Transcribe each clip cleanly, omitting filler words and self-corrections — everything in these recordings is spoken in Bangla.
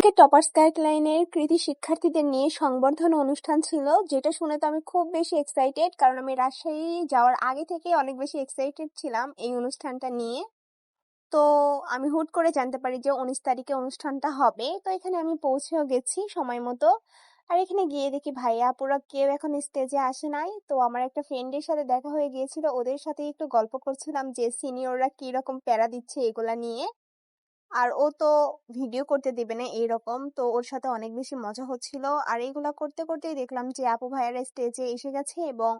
আমাদের টপার্স গাইডলাইনের কৃতি শিক্ষার্থীদের নিয়ে সংবর্ধনা অনুষ্ঠান ছিল, যেটা শুনে তো আমি খুব বেশি এক্সাইটেড, কারণ আমি রাজশাহী যাওয়ার আগে থেকে অনেক বেশি এক্সাইটেড ছিলাম এই অনুষ্ঠানটা নিয়ে। তো আমি হুট করে জানতে পারি যে 19 তারিখে অনুষ্ঠানটা হবে। তো এখানে আমি পৌঁছেও গেছি সময় মতো। আর এখানে গিয়ে দেখি ভাইয়া আপুরা কেউ এখন স্টেজে আসে নাই। তো আমার একটা ফ্রেন্ডের সাথে দেখা হয়ে গিয়েছিল, ওদের সাথে একটু গল্প করছিলাম যে সিনিয়ররা কি রকম প্যারা দিচ্ছে এগুলা নিয়ে। আর ও তো ভিডিও করতে দেবে না এইরকম, তো ওর সাথে অনেক বেশি মজা হচ্ছিল। আর এইগুলা করতে করতেই দেখলাম যে আপু ভাইয়ারা স্টেজে এসে গেছে, এবং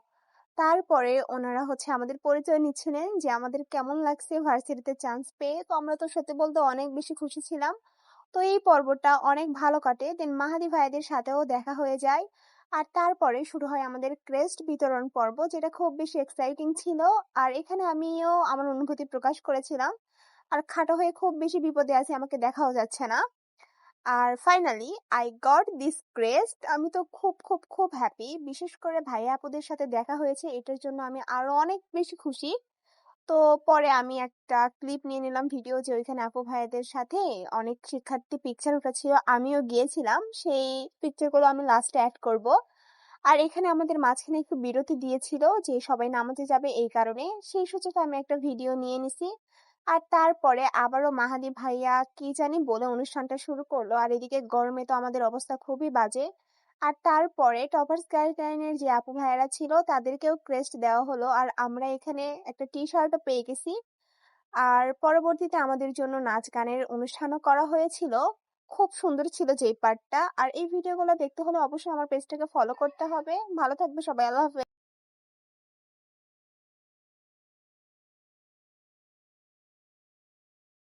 তারপরে ওনারা আমাদের পরিচয় নিচ্ছিলেন যে আমাদের কেমন লাগছে ভার্সিটিতে চান্স পেয়ে। তো আমরা তো সত্যি বলতে অনেক বেশি খুশি ছিলাম। তো এই পর্বটা অনেক ভালো কাটে, দেন মাহাদি ভাইয়াদের সাথেও দেখা হয়ে যায়। আর তারপরে শুরু হয় আমাদের ক্রেস্ট বিতরণ পর্ব, যেটা খুব বেশি এক্সাইটিং ছিল। আর এখানে আমিও আমার অনুভূতি প্রকাশ করেছিলাম। আর খাটো হয়ে খুব বেশি বিপদে আছি, আমাকে দেখাও যাচ্ছে না। আর finally I got this crest. আমি তো খুব খুব খুব হ্যাপি, বিশেষ করে ভাইয়া আপুদের সাথে দেখা হয়েছে এটার জন্য আমি আরো অনেক বেশি খুশি। তো পরে আমি একটা ক্লিপ নিয়ে নিলাম ভিডিও, যে ওইখানে আপু ভাইয়াদের সাথে অনেক শিক্ষার্থী পিকচার উঠেছিল, আমিও গিয়েছিলাম। সেই পিকচারগুলো আমি লাস্টে অ্যাড করব। আর এখানে আমাদের মাঝখানে একটু বিরতি দিয়েছিল যে সবাই নামাজে যাবে, এই কারণে সেই সূচকে আমি একটা ভিডিও নিয়ে নিছি। আর তারপরে আবারও মাহাদি ভাইয়া কি জানি বলে অনুষ্ঠানটা শুরু করলো, আর এদিকে গরমে তো আমাদের অবস্থা খুবই বাজে। আর তারপরে টপার্স গাইডলাইনের যে আপু ভাইয়ারা ছিল তাদেরকেও ক্রেস্ট দেওয়া হলো, আর আমরা এখানে একটা টি শার্টও পেয়ে গেছি। আর পরবর্তীতে আমাদের জন্য নাচ গানের অনুষ্ঠানও করা হয়েছিল। খুব সুন্দর ছিল যেই পার্টটা। আর এই ভিডিওগুলো দেখতে হলে অবশ্যই আমার পেজটাকে ফলো করতে হবে। ভালো থাকবে সবাই, আল্লাহ হাফেজ।